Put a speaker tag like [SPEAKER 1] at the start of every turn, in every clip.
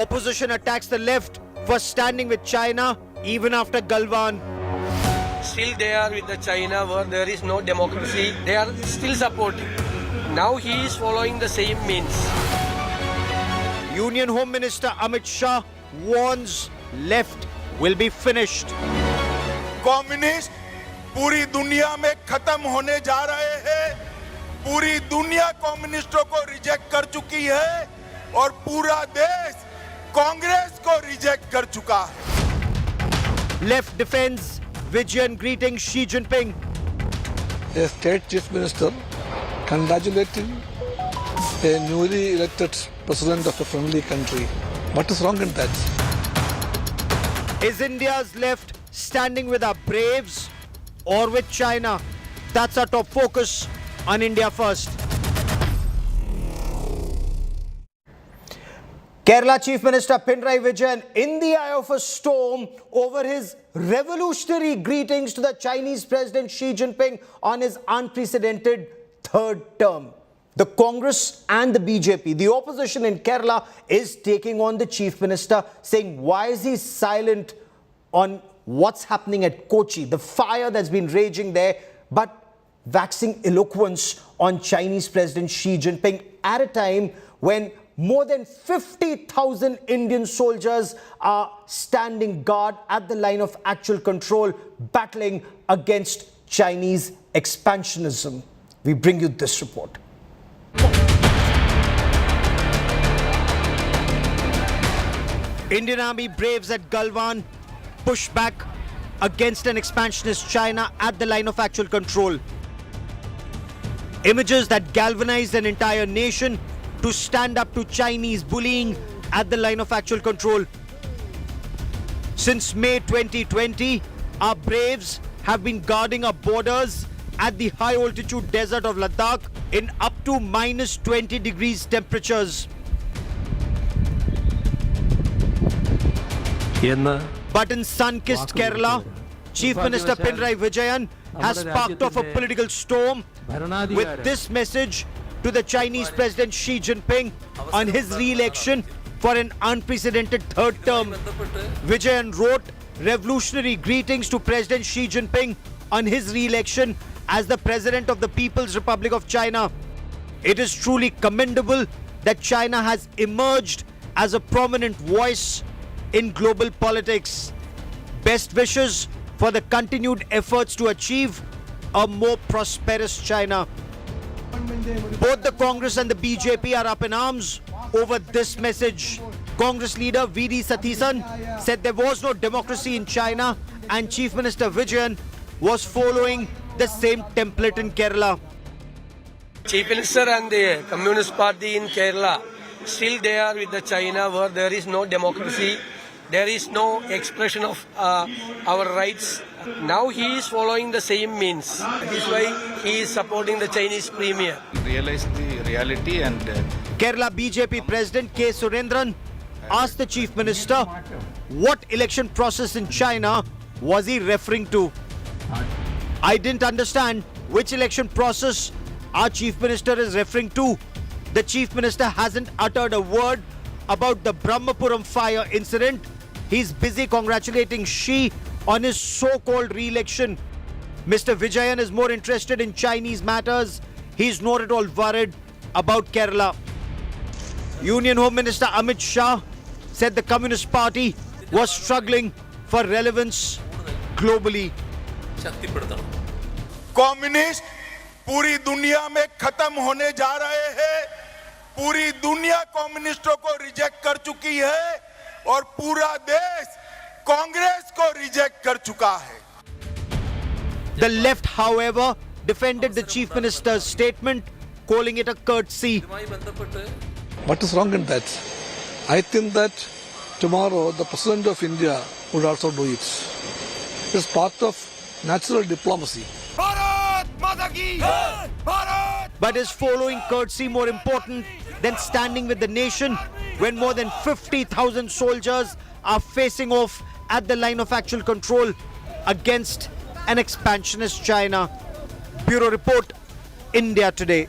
[SPEAKER 1] Opposition attacks the left for standing with China even after Galwan.
[SPEAKER 2] Still they are with the China where there is no democracy. They are still supporting. Now he is following the same means.
[SPEAKER 1] Union Home Minister Amit Shah warns left will be finished.
[SPEAKER 3] Communist पूरी दुनिया में खत्म होने जा रहे हैं। पूरी दुनिया कम्युनिस्टों को रिजेक्ट कर चुकी है और पूरा देश कांग्रेस को रिजेक्ट कर चुका है।
[SPEAKER 1] Left defends Vijayan greeting Xi Jinping.
[SPEAKER 4] A state chief minister congratulating a newly elected president of a friendly country. What is wrong in that?
[SPEAKER 1] Is India's left standing with our braves or with China? That's our top focus on India First. Kerala Chief Minister Pinarayi Vijayan in the eye of a storm over his revolutionary greetings to the Chinese President Xi Jinping on his unprecedented third term. The Congress and the BJP, the opposition in Kerala, is taking on the Chief Minister, saying why is he silent on what's happening at Kochi, the fire that's been raging there, but waxing eloquence on Chinese President Xi Jinping at a time when more than 50,000 Indian soldiers are standing guard at the line of actual control, battling against Chinese expansionism. We bring you this report. Indian Army braves at Galwan push back against an expansionist China at the line of actual control. Images that galvanized an entire nation to stand up to Chinese bullying at the line of actual control. Since May 2020, our braves have been guarding our borders at the high altitude desert of Ladakh in up to minus 20 degrees temperatures. But in sun-kissed Kerala, Chief Minister Pinarayi Vijayan has sparked off a political storm with this message to the Chinese President Xi Jinping on his re-election for an unprecedented third term. Vijayan wrote revolutionary greetings to President Xi Jinping on his re-election as the President of the People's Republic of China. It is truly commendable that China has emerged as a prominent voice in global politics. Best wishes for the continued efforts to achieve a more prosperous China. Both the Congress and the BJP are up in arms over this message. Congress leader V.D. Satheesan said there was no democracy in China and Chief Minister Vijayan was following the same template in Kerala.
[SPEAKER 2] Chief Minister and the Communist Party in Kerala, still they are with the China where there is no democracy. There is no expression of our rights. Now he is following the same means. That is why he is supporting the Chinese premier.
[SPEAKER 5] Realize the reality and
[SPEAKER 1] Kerala BJP President K. Surendran asked the Chief Minister what election process in China was he referring to. I didn't understand which election process our Chief Minister is referring to. The Chief Minister hasn't uttered a word about the Brahmapuram fire incident. He's busy congratulating Xi on his so-called re-election. Mr. Vijayan is more interested in Chinese matters. He's not at all worried about Kerala. Union Home Minister Amit Shah said the Communist Party was struggling for relevance globally.
[SPEAKER 3] Communist पूरी दुनिया में खत्म होने जा रहे हैं। पूरी दुनिया कम्युनिस्टों को रिजेक्ट कर चुकी है और पूरा देश कांग्रेस को रिजेक्ट कर चुका है।
[SPEAKER 1] The left, however, defended the Chief Minister's statement, calling it a courtesy.
[SPEAKER 4] What is wrong in that? I think that tomorrow the President of India would also do it. It's part of natural diplomacy.
[SPEAKER 1] But is following courtesy more important than standing with the nation when more than 50,000 soldiers are facing off at the line of actual control against an expansionist China? Bureau Report, India Today.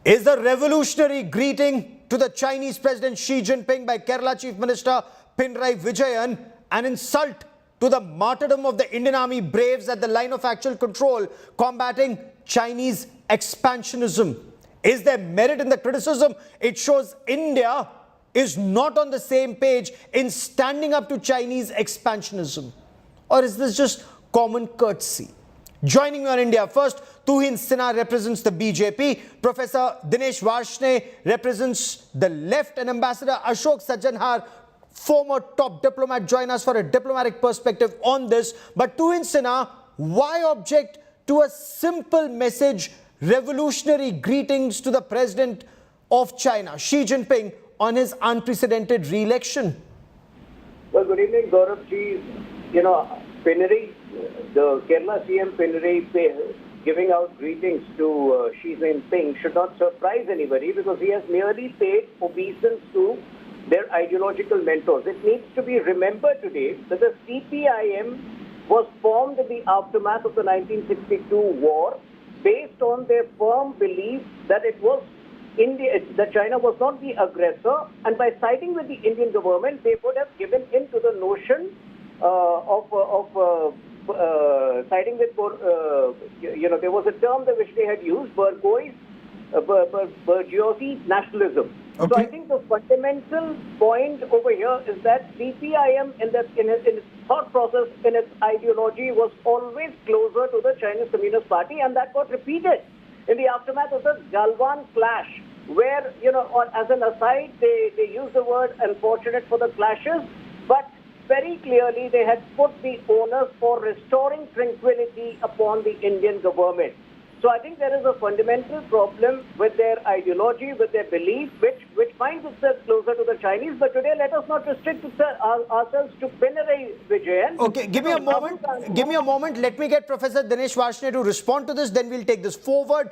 [SPEAKER 1] Is the revolutionary greeting to the Chinese President Xi Jinping by Kerala Chief Minister Pinarayi Vijayan, an insult to the martyrdom of the Indian Army braves at the line of actual control combating Chinese expansionism. Is there merit in the criticism? It shows India is not on the same page in standing up to Chinese expansionism. Or is this just common courtesy? Joining me on India First, Tuhin Sinha represents the BJP, Professor Dinesh Varshney represents the left, and Ambassador Ashok Sajjanhar, former top diplomat, join us for a diplomatic perspective on this. But Tuhin Sinha, why object to a simple message, revolutionary greetings to the President of China, Xi Jinping, on his unprecedented re-election?
[SPEAKER 6] Well, good evening, Gaurav ji. Pinarayi, the Kerala CM Pinarayi giving out greetings to Xi Jinping should not surprise anybody because he has merely paid obeisance to their ideological mentors. It needs to be remembered today that the CPIM was formed in the aftermath of the 1962 war based on their firm belief that it was that China was not the aggressor, and by siding with the Indian government, they would have given in to the notion of siding with, there was a term which they had used, bourgeoisie nationalism.
[SPEAKER 1] Okay.
[SPEAKER 6] So I think the fundamental point over here is that CPIM in its thought process, in its ideology, was always closer to the Chinese Communist Party, and that got repeated in the aftermath of the Galwan clash, where, as an aside, they use the word unfortunate for the clashes, but very clearly they had put the onus for restoring tranquility upon the Indian government. So I think there is a fundamental problem with their ideology, with their belief, which finds itself closer to the Chinese. But today, let us not restrict ourselves to Pinarayi Vijayan.
[SPEAKER 1] Okay, give me a moment. Give me a moment. Let me get Professor Dinesh Varshney to respond to this. Then we'll take this forward.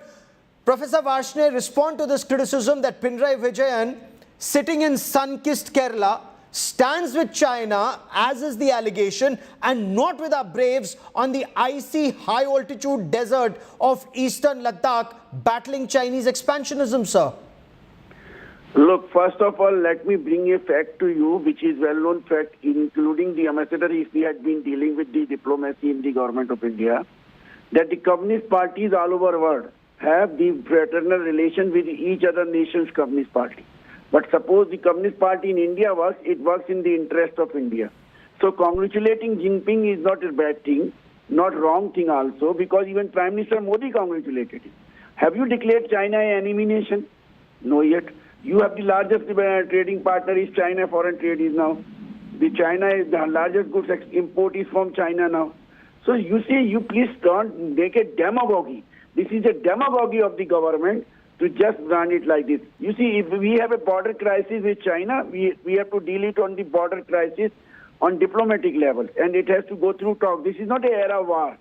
[SPEAKER 1] Professor Varshney, respond to this criticism that Pinarayi Vijayan, sitting in sun-kissed Kerala, stands with China, as is the allegation, and not with our braves on the icy high-altitude desert of eastern Ladakh battling Chinese expansionism, sir.
[SPEAKER 7] Look, first of all, let me bring a fact to you, which is well-known fact, including the ambassador, if he had been dealing with the diplomacy in the government of India, that the communist parties all over the world have the fraternal relation with each other nation's communist party. But suppose the Communist Party in India works, it works in the interest of India. So congratulating Jinping is not a bad thing, not wrong thing also, because even Prime Minister Modi congratulated him. Have you declared China an enemy nation? No yet. You have the largest trading partner is China, foreign trade is now. The China is the largest goods import is from China now. So you see, you please don't make a demagogy. This is a demagogy of the government to just run it like this. You see, if we have a border crisis with China, we have to deal it on the border crisis on diplomatic level, and it has to go through talk. This is not an era of war.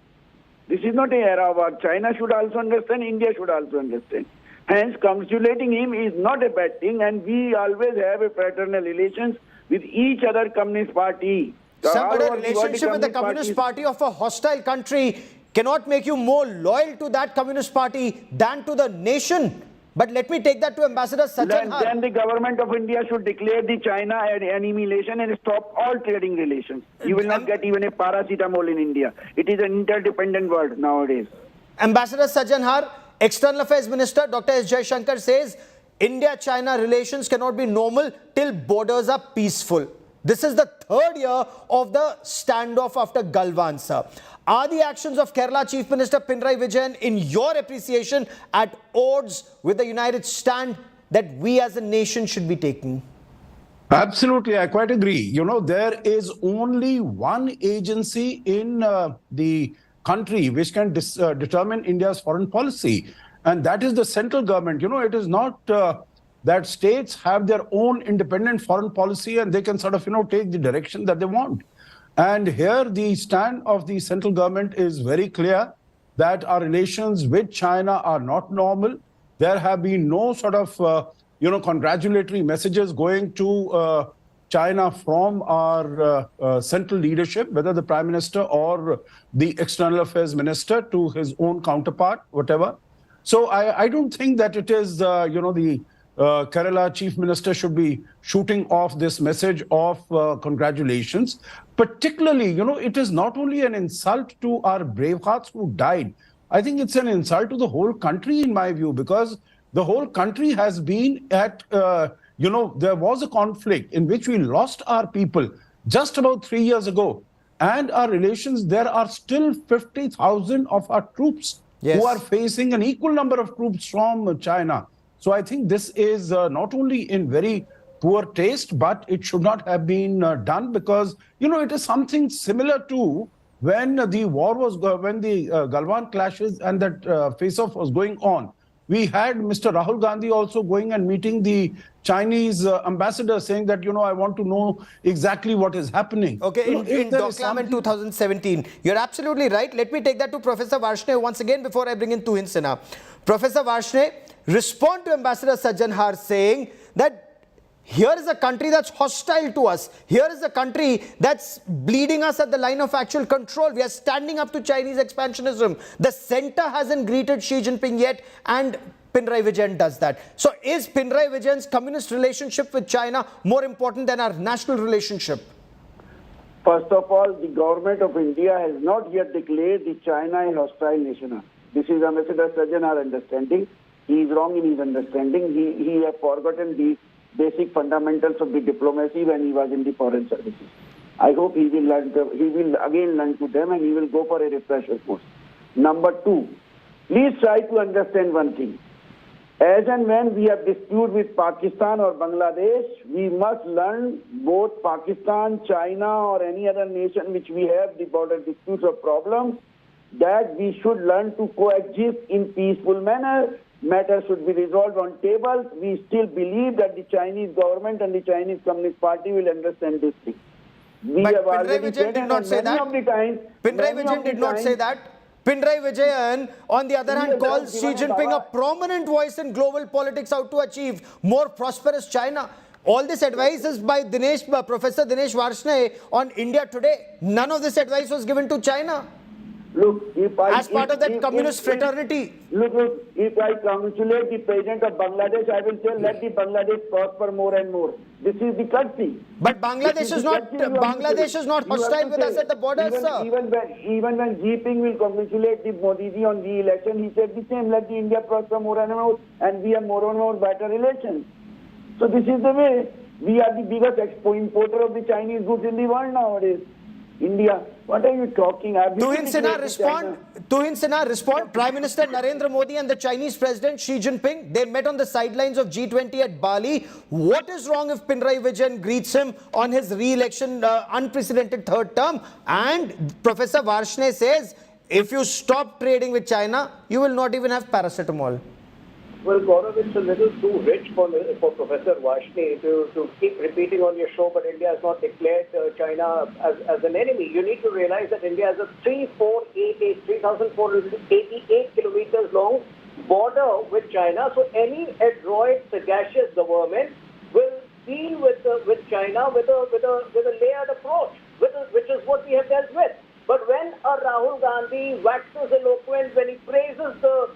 [SPEAKER 7] This is not an era of war. China should also understand, India should also understand. Hence, congratulating him is not a bad thing, and we always have a fraternal relations with each other communist party.
[SPEAKER 1] Sir, but a relationship with the Communist Party of a hostile country cannot make you more loyal to that Communist Party than to the nation. But let me take that to Ambassador Sajjanhar.
[SPEAKER 7] Then the government of India should declare the China an enemy nation and stop all trading relations. You will not get even a paracetamol in India. It is an interdependent world nowadays.
[SPEAKER 1] Ambassador Sajjanhar, External Affairs Minister Dr. S. Jaishankar says India-China relations cannot be normal till borders are peaceful. This is the third year of the standoff after Galwan, sir. Are the actions of Kerala Chief Minister Pinarayi Vijayan, in your appreciation, at odds with the united stand that we as a nation should be taking?
[SPEAKER 8] Absolutely, I quite agree. There is only one agency in the country which can determine India's foreign policy, and that is the central government. It is not that states have their own independent foreign policy and they can sort of, take the direction that they want. And here the stand of the central government is very clear that our relations with China are not normal. There have been no sort of, congratulatory messages going to China from our central leadership, whether the Prime Minister or the External Affairs Minister to his own counterpart, whatever. So I don't think that it is, the Kerala Chief Minister should be shooting off this message of congratulations. Particularly, it is not only an insult to our brave hearts who died. I think it's an insult to the whole country, in my view, because the whole country has been at, there was a conflict in which we lost our people just about 3 years ago. And our relations, there are still 50,000 of our troops who are facing an equal number of troops from China. So I think this is not only in very poor taste, but it should not have been done because, it is something similar to when the war was, when the Galwan clashes and that face-off was going on. We had Mr. Rahul Gandhi also going and meeting the Chinese ambassador saying that, I want to know exactly what is happening.
[SPEAKER 1] Okay, in Doklam in 2017. You're absolutely right. Let me take that to Professor Varshney once again before I bring in Tuhin Sinha. Professor Varshney, respond to Ambassador Sajjanhar saying that here is a country that's hostile to us. Here is a country that's bleeding us at the line of actual control. We are standing up to Chinese expansionism. The center hasn't greeted Xi Jinping yet, and Pinarayi Vijayan does that. So is Pinarayi Vijayan's communist relationship with China more important than our national relationship?
[SPEAKER 7] First of all, the government of India has not yet declared the China a hostile nation. This is Ambassador Sajjanhar understanding. He is wrong in his understanding. He has forgotten the basic fundamentals of the diplomacy when he was in the foreign services. I hope he will again learn to them and he will go for a refresher course. Number two, please try to understand one thing. As and when we have dispute with Pakistan or Bangladesh, we must learn both Pakistan, China or any other nation which we have the border disputes or problems, that we should learn to coexist in peaceful manner. Matters should be resolved on tables. We still believe that the Chinese government and the Chinese Communist Party will understand this thing.
[SPEAKER 1] But Pinarayi Vijayan did not say that. Pinarayi Vijayan did not say that. Pinarayi Vijayan, on the other hand, calls Xi Jinping a prominent voice in global politics out to achieve more prosperous China. All this advice is by Professor Dinesh Varshney on India Today. None of this advice was given to China.
[SPEAKER 7] Look,
[SPEAKER 1] as part of that communist fraternity.
[SPEAKER 7] Look, if I congratulate the president of Bangladesh, I will say let the Bangladesh prosper more and more. This is the country.
[SPEAKER 1] But Bangladesh is not hostile with us at the border, sir.
[SPEAKER 7] Even when Jinping will congratulate the Modi on the election, he said the same, let the India prosper more and more, and we have more and more better relations. So this is the way. We are the biggest importer of the Chinese goods in the world nowadays. India, what are you talking?
[SPEAKER 1] Tuhin Sinha, respond. Tuhin Sinha, respond. Prime Minister Narendra Modi and the Chinese President Xi Jinping, they met on the sidelines of G20 at Bali. What is wrong if Pinarayi Vijayan greets him on his re-election unprecedented third term? And Professor Varshney says, if you stop trading with China, you will not even have paracetamol.
[SPEAKER 6] Well, Gaurav, it's a little too rich for Professor Varshney to keep repeating on your show, but India has not declared China as an enemy. You need to realize that India has a 3,488 kilometers long border with China. So any adroit, sagacious government will deal with China with a layered approach, which is what we have dealt with. But when a Rahul Gandhi waxes eloquent, when he praises the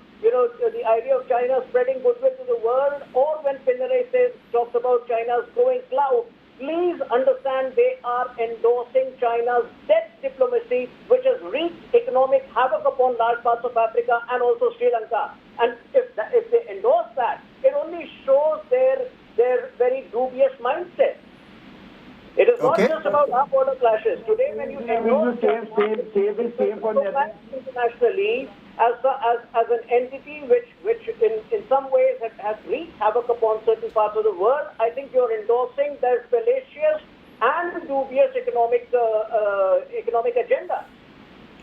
[SPEAKER 6] idea of China spreading goodwill to the world, or when Pinarayi talks about China's growing clout, please understand they are endorsing China's dead diplomacy, which has wreaked economic havoc upon large parts of Africa and also Sri Lanka. And if they endorse that, it only shows their very dubious mindset. It is not just about our border clashes. Today, when you endorse internationally as an entity which in some ways has wreaked havoc upon certain parts of the world, I think you're endorsing their fallacious and dubious economic agenda.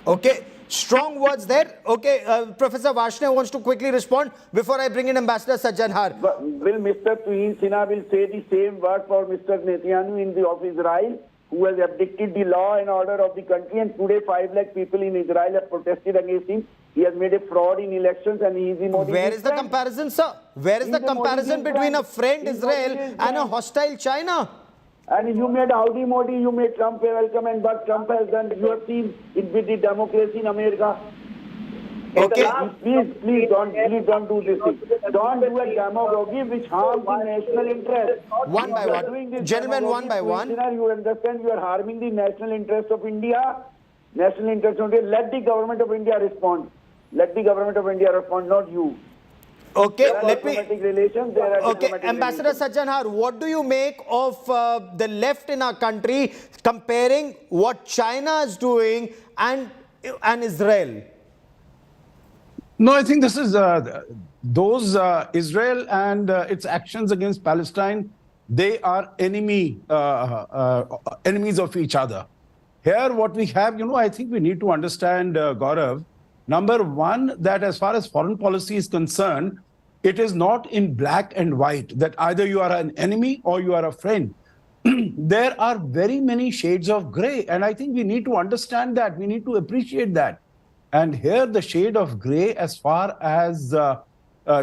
[SPEAKER 1] Okay, strong words there. Okay, Professor Varshney wants to quickly respond before I bring in Ambassador Sajjanhar.
[SPEAKER 7] Will Mr. Tuhin Sinha will say the same word for Mr. Netanyahu in the of Israel, who has abdicted the law and order of the country, and today 5 lakh people in Israel have protested against him. He has made a fraud in elections and he is the Modi.
[SPEAKER 1] Where is the comparison, sir? Where is the comparison between a friend Israel and a hostile China?
[SPEAKER 7] And you made Howdy Modi, you made Trump welcome, and what Trump has done, you have seen it with the democracy in America.
[SPEAKER 1] Okay.
[SPEAKER 7] Please don't do this thing. Don't do a demagogy which harms the national interest.
[SPEAKER 1] One by
[SPEAKER 7] You are
[SPEAKER 1] one.
[SPEAKER 7] doing this
[SPEAKER 1] Gentlemen,
[SPEAKER 7] demagogy,
[SPEAKER 1] one by one.
[SPEAKER 7] Commissioner, you understand you are harming the national interest of India. National interest of India. Let the government of India respond. Let the government of India respond, not you.
[SPEAKER 1] Okay,
[SPEAKER 7] There are
[SPEAKER 1] let me.
[SPEAKER 7] diplomatic relations. There are
[SPEAKER 1] Okay,
[SPEAKER 7] diplomatic
[SPEAKER 1] Ambassador
[SPEAKER 7] relations.
[SPEAKER 1] Sajjanhar, what do you make of the left in our country comparing what China is doing and Israel?
[SPEAKER 8] No, I think this is those Israel and its actions against Palestine. They are enemies of each other. Here, what we have, I think we need to understand, Gaurav. Number one, that as far as foreign policy is concerned, it is not in black and white that either you are an enemy or you are a friend. There are very many shades of gray, and I think we need to understand that. We need to appreciate that. And here, the shade of gray, as far as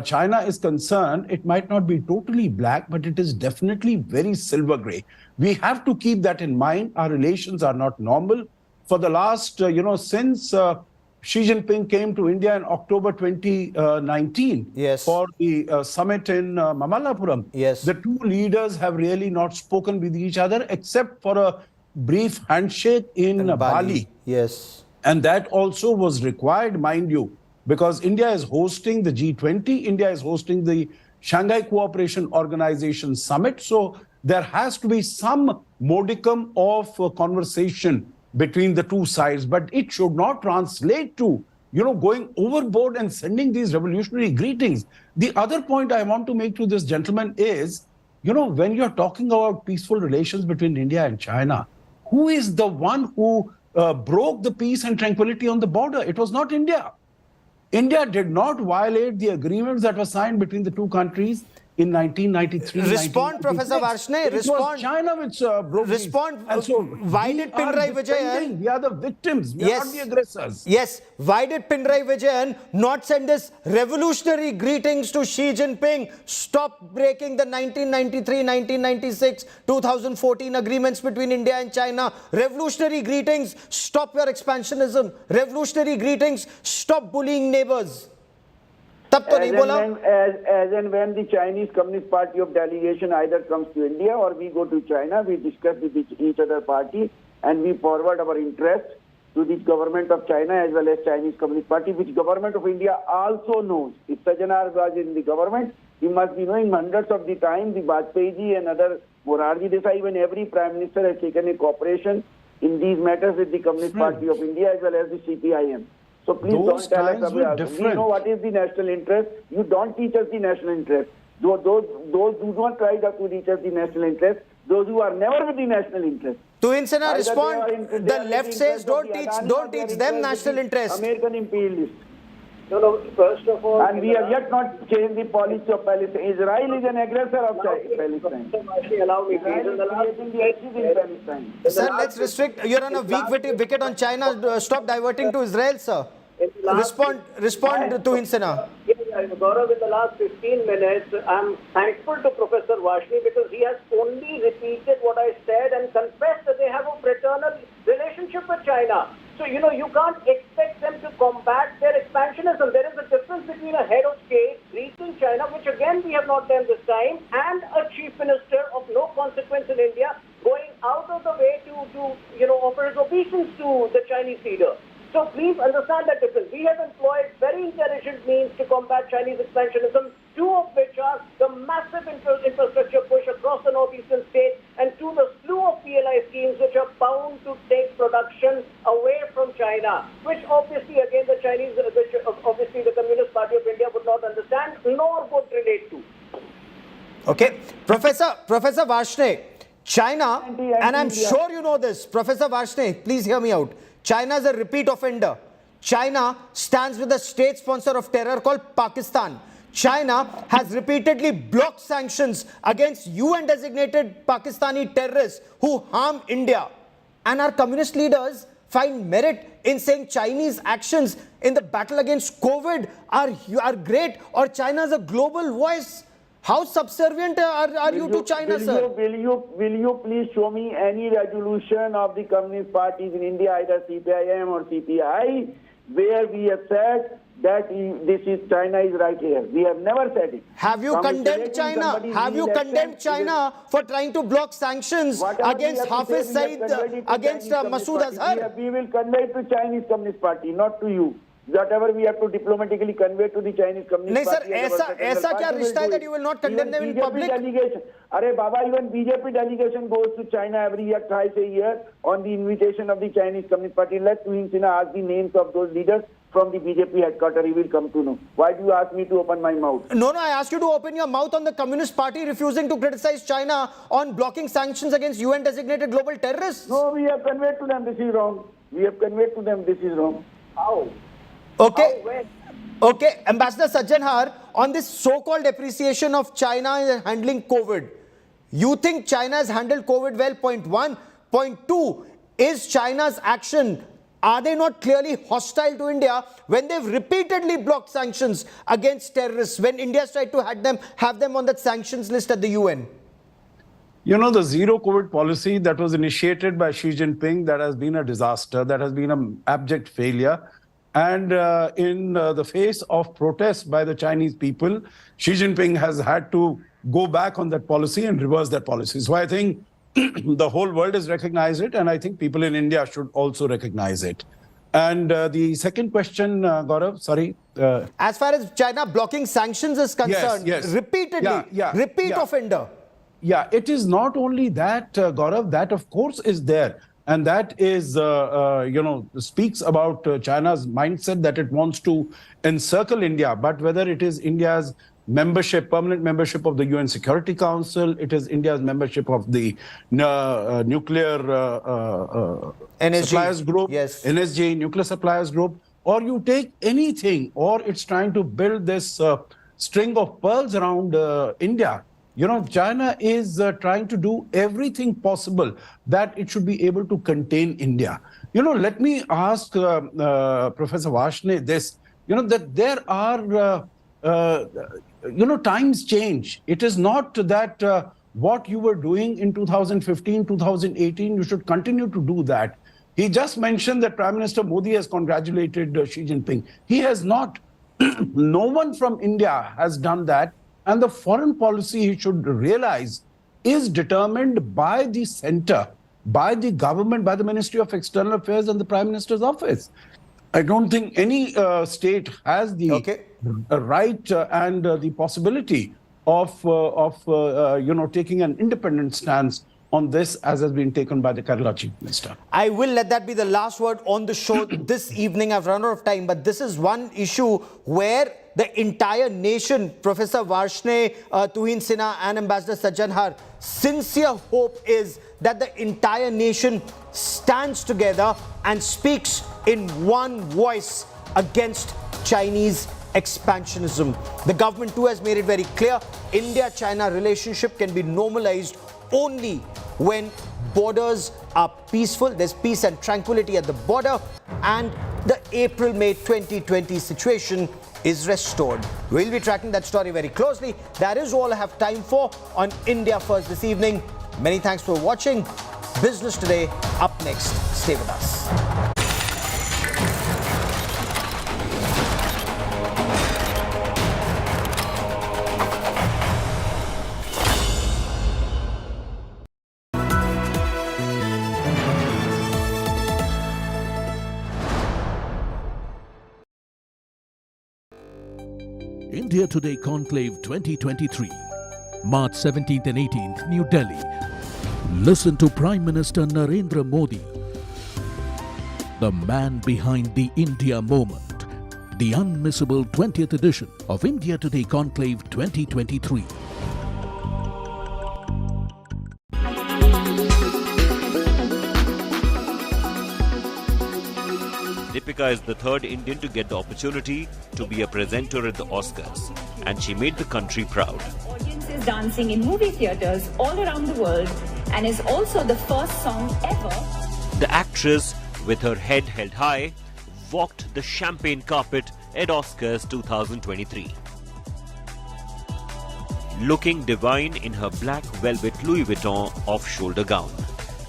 [SPEAKER 8] China is concerned, it might not be totally black, but it is definitely very silver gray. We have to keep that in mind. Our relations are not normal. For the last, since Xi Jinping came to India in October 2019
[SPEAKER 1] Yes.
[SPEAKER 8] for the summit in Mamallapuram,
[SPEAKER 1] Yes.
[SPEAKER 8] the two leaders have really not spoken with each other except for a brief handshake in Bali.
[SPEAKER 1] Yes.
[SPEAKER 8] And that also was required, mind you, because India is hosting the G20, India is hosting the Shanghai Cooperation Organization Summit. So there has to be some modicum of conversation between the two sides, but it should not translate to, going overboard and sending these revolutionary greetings. The other point I want to make to this gentleman is, when you're talking about peaceful relations between India and China, who is the one who broke the peace and tranquility on the border? It was not India. India did not violate the agreements that were signed between the two countries in 1993.
[SPEAKER 1] Respond, Professor Varshney.
[SPEAKER 8] It was China which broke these.
[SPEAKER 1] Respond.
[SPEAKER 8] And so
[SPEAKER 1] Why did Pinarayi Vijayan?
[SPEAKER 8] We are the victims. We are not the aggressors.
[SPEAKER 1] Yes. Why did Pinarayi Vijayan not send this revolutionary greetings to Xi Jinping? Stop breaking the 1993, 1996, 2014 agreements between India and China. Revolutionary greetings. Stop your expansionism. Revolutionary greetings. Stop bullying neighbors. तब तो नहीं बोला.
[SPEAKER 7] As and when the Chinese Communist Party of delegation either comes to India or we go to China, we discuss with each other party and we forward our interest to the government of China as well as Chinese Communist Party, which government of India also knows. If Sajjanhar was in the government, he must be knowing hundreds of the time the Vajpayee ji and other Morarji Desai, even every Prime Minister has taken a cooperation in these matters with the Communist Party of India as well as the CPIM. So please
[SPEAKER 8] Those
[SPEAKER 7] don't tell us
[SPEAKER 8] times were
[SPEAKER 7] about
[SPEAKER 8] different.
[SPEAKER 7] we know what is the national interest. You don't teach us the national interest. Those who don't try to teach us the national interest, those who are never with the national interest.
[SPEAKER 1] To Insana
[SPEAKER 7] Either
[SPEAKER 1] respond.
[SPEAKER 7] they are in- they
[SPEAKER 1] The
[SPEAKER 7] are with
[SPEAKER 1] left
[SPEAKER 7] the
[SPEAKER 1] says
[SPEAKER 7] interest of
[SPEAKER 1] don't
[SPEAKER 7] the
[SPEAKER 1] teach
[SPEAKER 7] Adani or
[SPEAKER 1] don't
[SPEAKER 7] they are
[SPEAKER 1] teach them
[SPEAKER 7] with
[SPEAKER 1] national
[SPEAKER 7] the
[SPEAKER 1] interest.
[SPEAKER 7] American imperialists.
[SPEAKER 6] No, first of all...
[SPEAKER 7] And we have yet not changed the policy of Palestine. Israel is an aggressor of Palestine.
[SPEAKER 6] Allow me, please.
[SPEAKER 7] Israel is creating the ISIS in Palestine.
[SPEAKER 1] Sir, let's restrict. You're on a weak wicket on China. Stop diverting to Israel, sir. Respond to Insana.
[SPEAKER 6] Yes, Gaurav, in the last 15 minutes, I'm thankful to Professor Varshney because he has only repeated what I said and confessed that they have a fraternal relationship with China. So, you can't expect them to combat their expansionism. There is a difference between a head of state greeting China, which again we have not done this time, and a chief minister of no consequence in India going out of the way to offer his obeisance to the Chinese leader. So please understand that difference. We have employed very intelligent means to combat Chinese expansionism, two of which are the massive infrastructure push across the northeastern states and to the slew of PLI schemes which are bound to take production away from China, which obviously again the Chinese, which obviously the Communist Party of India would not understand nor would relate to.
[SPEAKER 1] Okay. Professor Varshney, China, and I'm sure you know this, Professor Varshney, please hear me out. China is a repeat offender. China stands with a state sponsor of terror called Pakistan. China has repeatedly blocked sanctions against UN-designated Pakistani terrorists who harm India. And our communist leaders find merit in saying Chinese actions in the battle against COVID are great, or China is a global voice. How subservient are you to China, sir?
[SPEAKER 7] Will you please show me any resolution of the Communist parties in India, either CPIM or CPI, where we have said that China is right here. We have never said it.
[SPEAKER 1] Have you condemned China? Have you condemned China for trying to block sanctions against Hafiz Saeed, against Masood Azhar?
[SPEAKER 7] We will convey it to Chinese Communist Party, not to you. Whatever we have to diplomatically convey to the Chinese Communist Party.
[SPEAKER 1] नहीं sir, ऐसा क्या रिश्ता है that you will not condemn them in public?
[SPEAKER 7] Arey Baba, even BJP delegation goes to China every year, twice a year, on the invitation of the Chinese Communist Party. Let Tuhin Sinha ask the names of those leaders from the BJP headquarters. He will come to know. Why do you ask me to open my mouth?
[SPEAKER 1] No, I asked you to open your mouth on the Communist Party refusing to criticize China on blocking sanctions against UN designated global terrorists.
[SPEAKER 7] No, we have conveyed to them this is wrong. We have conveyed to them this is wrong.
[SPEAKER 6] How?
[SPEAKER 1] Okay. Okay, Ambassador Sajjanhar, on this so-called appreciation of China in handling COVID, you think China has handled COVID well? Point one. Point two, is China's action, are they not clearly hostile to India when they've repeatedly blocked sanctions against terrorists, when India's tried to have them on that sanctions list at the UN?
[SPEAKER 8] You know, the zero COVID policy that was initiated by Xi Jinping, that has been a disaster, that has been an abject failure. And in the face of protests by the Chinese people, Xi Jinping has had to go back on that policy and reverse that policy. So I think the whole world has recognized it, and I think people in India should also recognize it. And the second question, Gaurav, sorry.
[SPEAKER 1] As far as China blocking sanctions is concerned, repeatedly, repeat offender.
[SPEAKER 8] Yeah, it is not only that, Gaurav, that of course is there. And that is, speaks about China's mindset that it wants to encircle India. But whether it is India's membership, permanent membership of the UN Security Council, it is India's membership of the nuclear suppliers group, NSG, nuclear suppliers group, or you take anything, or it's trying to build this string of pearls around India. You know, China is trying to do everything possible that it should be able to contain India. You know, let me ask Professor Varshney this, that there are, times change. It is not that what you were doing in 2015, 2018, you should continue to do that. He just mentioned that Prime Minister Modi has congratulated Xi Jinping. He has not. No one from India has done that. And the foreign policy, he should realize, is determined by the center, by the government, by the Ministry of External Affairs and the Prime Minister's office. I don't think any state has the right and the possibility of taking an independent stance on this, as has been taken by the Kerala Chief Minister.
[SPEAKER 1] I will let that be the last word on the show this evening. I've run out of time, but this is one issue where the entire nation, Professor Varshney, Tuhin Sinha and Ambassador Sajjanhar, sincere hope is that the entire nation stands together and speaks in one voice against Chinese expansionism. The government too has made it very clear, India-China relationship can be normalized only when borders are peaceful, there's peace and tranquility at the border, and the April-May 2020 situation is restored. We'll be tracking that story very closely. That is all I have time for on India First this evening. Many thanks for watching. Business Today up next. Stay with us.
[SPEAKER 9] India Today Conclave 2023, March 17th and 18th, New Delhi. Listen to Prime Minister Narendra Modi, the man behind the India moment, the unmissable 20th edition of India Today Conclave 2023.
[SPEAKER 10] Deepika is the third Indian to get the opportunity to be a presenter at the Oscars, and she made the country proud.
[SPEAKER 11] Audiences dancing in movie theaters all around the world, and is also the first song ever.
[SPEAKER 10] The actress, with her head held high, walked the champagne carpet at Oscars 2023. Looking divine in her black velvet Louis Vuitton off-shoulder gown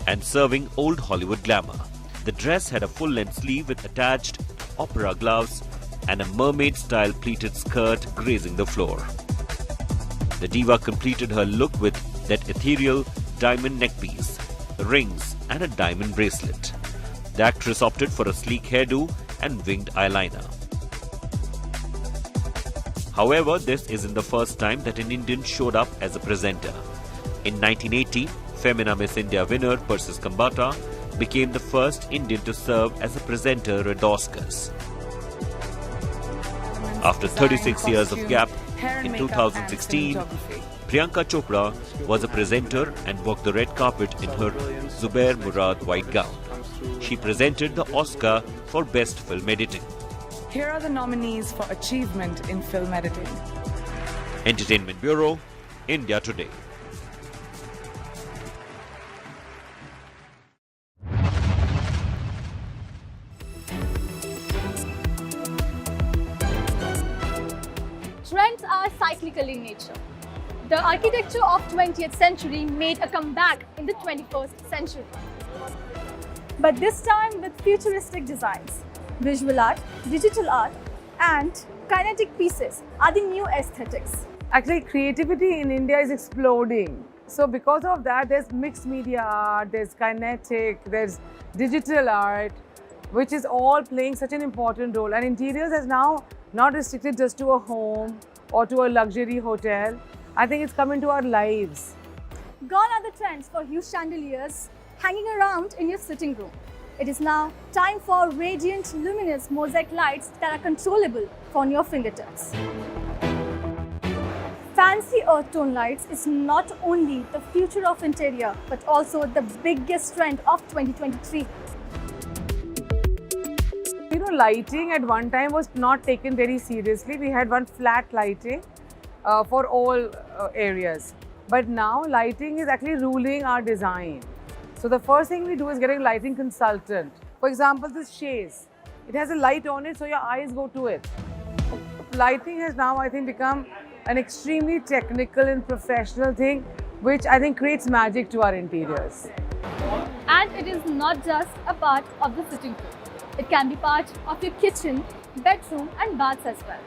[SPEAKER 10] and serving old Hollywood glamour. The dress had a full-length sleeve with attached opera gloves, and a mermaid-style pleated skirt grazing the floor. The diva completed her look with that ethereal diamond neckpiece, rings and a diamond bracelet. The actress opted for a sleek hairdo and winged eyeliner. However, this isn't the first time that an Indian showed up as a presenter. In 1980, Femina Miss India winner Persis Kambata became the first Indian to serve as a presenter at the Oscars. After 36 years of gap, in 2016, Priyanka Chopra was a presenter and walked the red carpet in her Zubair Murad white gown. She presented the Oscar for Best Film Editing.
[SPEAKER 12] Here are the nominees for achievement in film editing.
[SPEAKER 10] Entertainment Bureau, India Today.
[SPEAKER 13] Trends are cyclical in nature. The architecture of 20th century made a comeback in the 21st century. But this time with futuristic designs. Visual art, digital art and kinetic pieces are the new aesthetics.
[SPEAKER 12] Actually, creativity in India is exploding. So because of that, there's mixed media art, there's kinetic, there's digital art, which is all playing such an important role. And interiors is now not restricted just to a home or to a luxury hotel. I think it's come into our lives.
[SPEAKER 13] Gone are the trends for huge chandeliers hanging around in your sitting room. It is now time for radiant, luminous mosaic lights that are controllable on your fingertips. Fancy earth tone lights is not only the future of interior, but also the biggest trend of 2023.
[SPEAKER 12] You know, lighting at one time was not taken very seriously. We had one flat lighting for all areas. But now lighting is actually ruling our design. So the first thing we do is get a lighting consultant. For example, this chaise. It has a light on it, so your eyes go to it. Lighting has now, I think, become an extremely technical and professional thing, which I think creates magic to our interiors.
[SPEAKER 13] And it is not just a part of the sitting room. It can be part of your kitchen, bedroom and baths as well.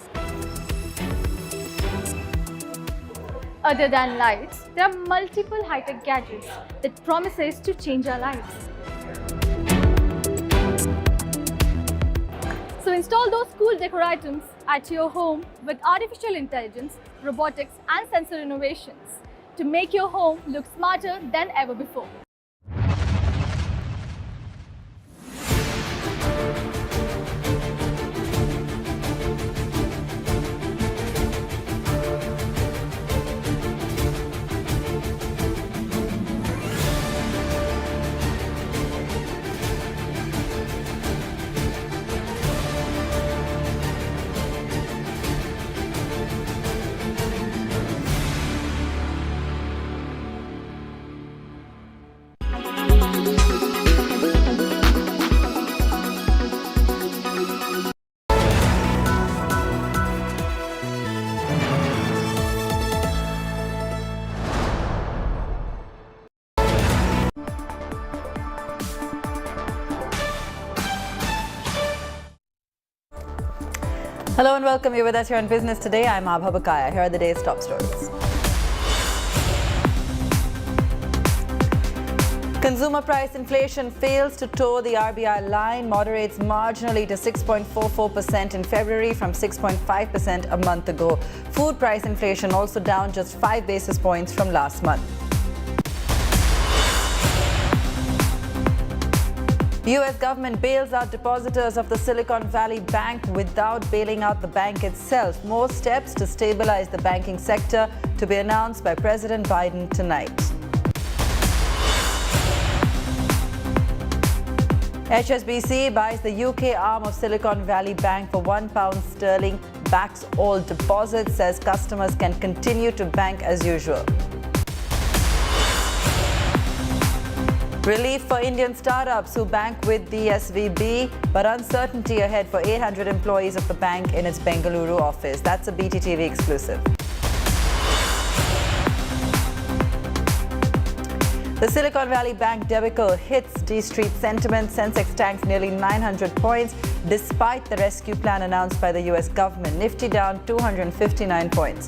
[SPEAKER 13] Other than lights, there are multiple high-tech gadgets that promises to change our lives. So install those cool decor items at your home with artificial intelligence, robotics and sensor innovations to make your home look smarter than ever before.
[SPEAKER 14] Hello and welcome. You're with us here on Business Today. I'm Abha Bakaya. Here are the day's top stories. Consumer price inflation fails to toe the RBI line, moderates marginally to 6.44% in February from 6.5% a month ago. Food price inflation also down just 5 basis points from last month. The US government bails out depositors of the Silicon Valley Bank without bailing out the bank itself. More steps to stabilize the banking sector to be announced by President Biden tonight. HSBC buys the UK arm of Silicon Valley Bank for £1 sterling, backs all deposits, says customers can continue to bank as usual. Relief for Indian startups who bank with the SVB, but uncertainty ahead for 800 employees of the bank in its Bengaluru office. That's a BTTV exclusive. The Silicon Valley Bank debacle hits D Street sentiment. Sensex tanks nearly 900 points. despite the rescue plan announced by the US government. Nifty down 259 points.